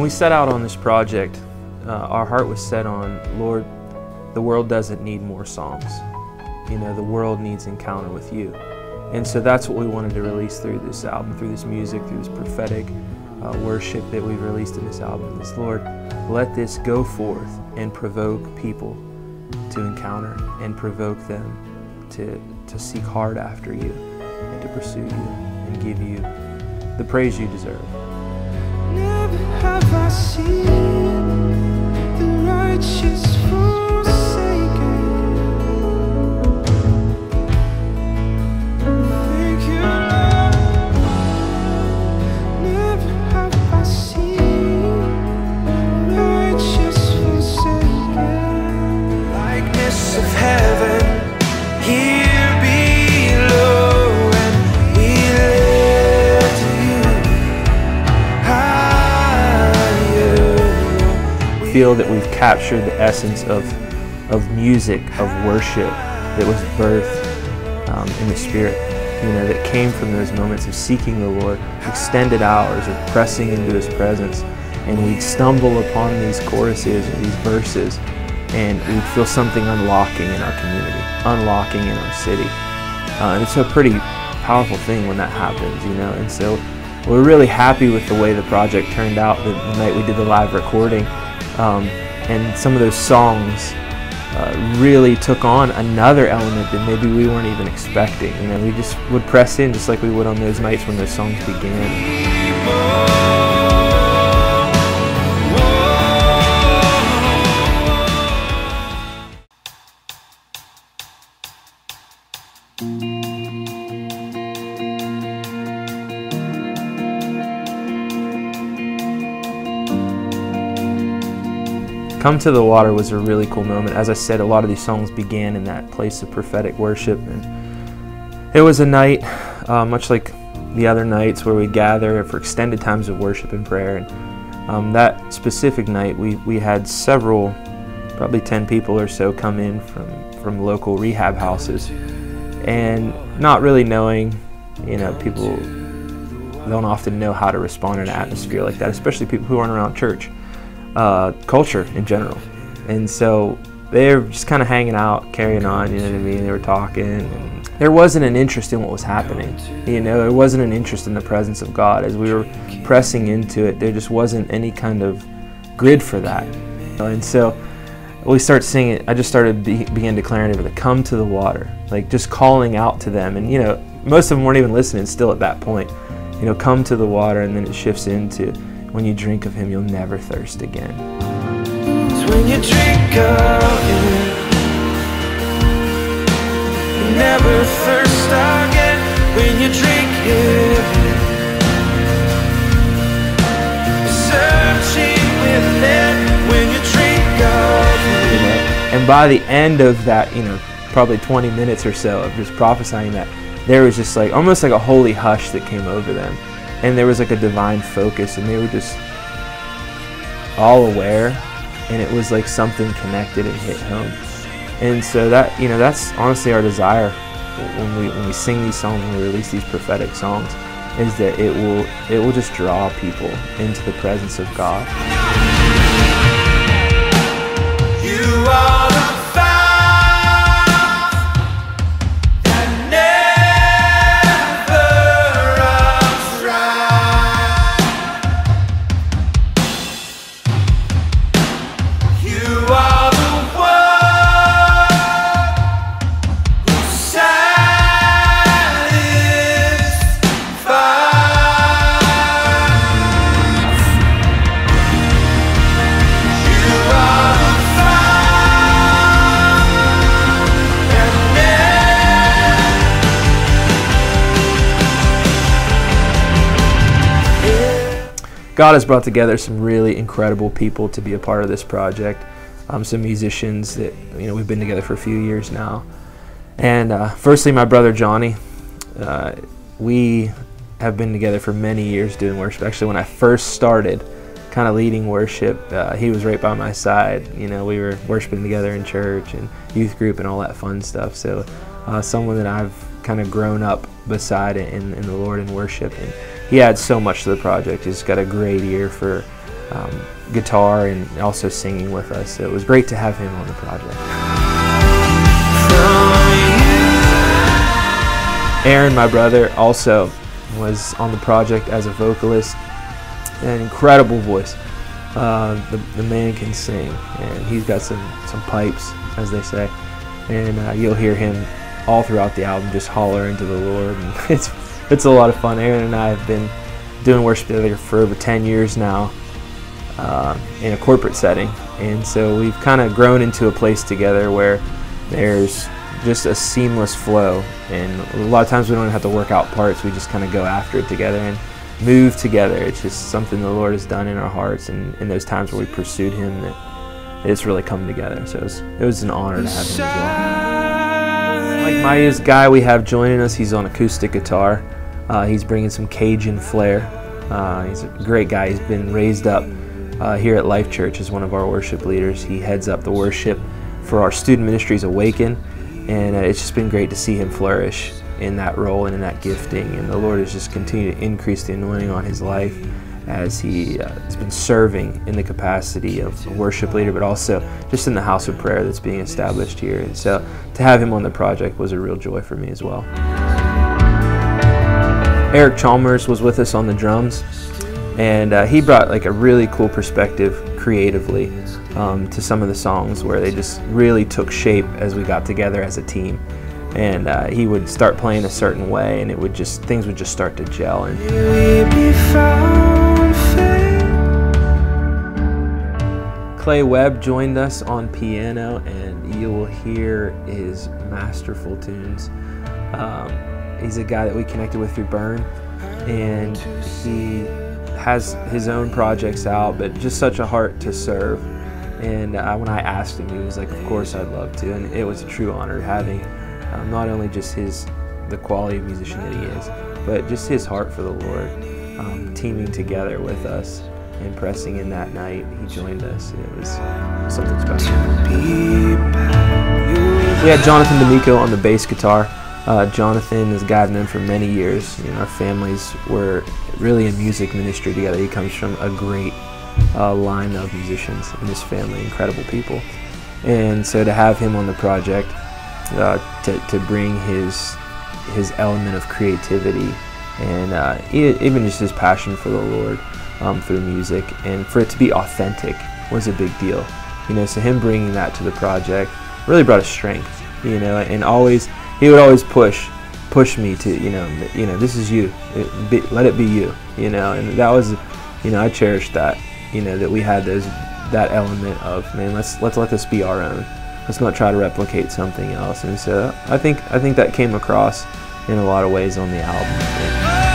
we set out on this project, our heart was set on, Lord, the world doesn't need more songs. You know, the world needs encounter with you. And so that's what we wanted to release through this album, through this music, through this prophetic worship that we've released in this album. Is, Lord, let this go forth and provoke people to encounter and provoke them to seek hard after you and to pursue you and give you the praise you deserve. Never have I seen the righteous forsaken. Thank you, Lord. Never have I seen the righteous forsaken. Likeness of heaven here below, and we lift you higher. Feel that we've captured the essence of music, of worship that was birthed in the Spirit, you know, that came from those moments of seeking the Lord, extended hours of pressing into His presence, and we'd stumble upon these choruses or these verses, and we'd feel something unlocking in our community, unlocking in our city. And it's a pretty powerful thing when that happens, you know, and so we're really happy with the way the project turned out the night we did the live recording. And some of those songs really took on another element that maybe we weren't even expecting. You know, we just would press in just like we would on those nights when those songs began. Come to the Water was a really cool moment. As I said, a lot of these songs began in that place of prophetic worship, and it was a night, much like the other nights, where we gather for extended times of worship and prayer. And that specific night, we had several, probably 10 people or so, come in from local rehab houses, and not really knowing, you know, people don't often know how to respond in an atmosphere like that, especially people who aren't around church. Culture in general. And so they were just kind of hanging out, carrying on, you know what I mean? They were talking, and there wasn't an interest in what was happening. You know, there wasn't an interest in the presence of God. As we were pressing into it, there just wasn't any kind of grid for that. And so we started singing, I just began declaring over the come to the water, like just calling out to them. And, you know, most of them weren't even listening still at that point. You know, come to the water, and then it shifts into, when you drink of Him, you'll never thirst again. So when you drink of Him, you never thirst again. When you drink Him, searching within. When you drink of Him. And by the end of that, you know, probably 20 minutes or so of just prophesying that, there was just like almost like a holy hush that came over them. And there was like a divine focus, and they were just all aware, and it was like something connected and hit home. And so that, you know, that's honestly our desire when we sing these songs, when we release these prophetic songs, is that it will just draw people into the presence of God. You are the fire that never runs dry. You are the one who satisfies. You are the God has brought together some really incredible people to be a part of this project. Some musicians that, you know, we've been together for a few years now. And firstly, my brother Johnny. We have been together for many years doing worship. Actually, when I first started kind of leading worship, he was right by my side. You know, we were worshiping together in church and youth group and all that fun stuff. So someone that I've kind of grown up beside in the Lord in worship. And he adds so much to the project. He's got a great ear for guitar and also singing with us. So it was great to have him on the project. Aaron, my brother, also was on the project as a vocalist. An incredible voice. The man can sing, and he's got some pipes, as they say. And you'll hear him all throughout the album just holler into the Lord. And it's a lot of fun. Aaron and I have been doing worship together for over 10 years now in a corporate setting. And so we've kind of grown into a place together where there's just a seamless flow, and a lot of times we don't have to work out parts. We just kind of go after it together and move together. It's just something the Lord has done in our hearts, and in those times where we pursued Him, that it's really come together. So it was an honor to have him as well. Mike Maya's guy we have joining us. He's on acoustic guitar. He's bringing some Cajun flair. He's a great guy. He's been raised up here at Life Church as one of our worship leaders. He heads up the worship for our student ministries, Awaken. And it's just been great to see him flourish in that role and in that gifting. And the Lord has just continued to increase the anointing on his life as he has been serving in the capacity of a worship leader, but also just in the house of prayer that's being established here. And so to have him on the project was a real joy for me as well. Eric Chalmers was with us on the drums, and he brought like a really cool perspective creatively to some of the songs, where they just really took shape as we got together as a team. And he would start playing a certain way, and things would just start to gel. And Clay Webb joined us on piano, and you will hear his masterful tunes. He's a guy that we connected with through Burn, and he has his own projects out, but just such a heart to serve. And when I asked him, he was like, of course I'd love to. And it was a true honor having not only just the quality of musician that he is, but just his heart for the Lord, teaming together with us and pressing in that night. He joined us, and it was something special. We had Jonathan D'Amico on the bass guitar. Jonathan is a guy I've known for many years. You know, our families were really in music ministry together. He comes from a great line of musicians in his family, incredible people. And so to have him on the project, to bring his element of creativity and even just his passion for the Lord through music, and for it to be authentic was a big deal. You know, so him bringing that to the project really brought a strength. You know, and he would always push me to, you know, this is you. Let it be you. You know, and that was, you know, I cherished that. You know, that we had that element of, man, let's let this be our own. Let's not try to replicate something else. And so I think that came across in a lot of ways on the album.